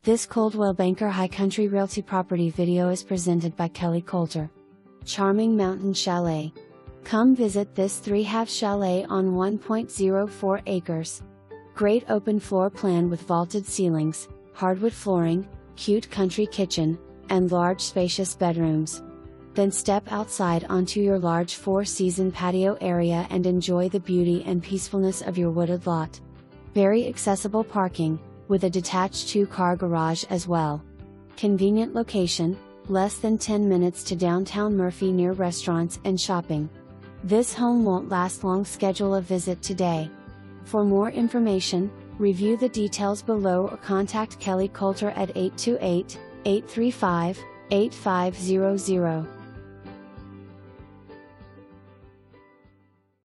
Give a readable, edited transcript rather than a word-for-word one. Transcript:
This Coldwell Banker High Country Realty property video is presented by Kellie Coulter. Charming Mountain Chalet. Come visit this 3-half chalet on 1.04 acres. Great open floor plan with vaulted ceilings, hardwood flooring, cute country kitchen, and large spacious bedrooms. Then step outside onto your large 4-season patio area and enjoy the beauty and peacefulness of your wooded lot. Very accessible parking, with a detached 2-car garage as well. Convenient location, less than 10 minutes to downtown Murphy near restaurants and shopping. This home won't last long. Schedule a visit today. For more information, review the details below or contact Kellie Coulter at 828-835-8500.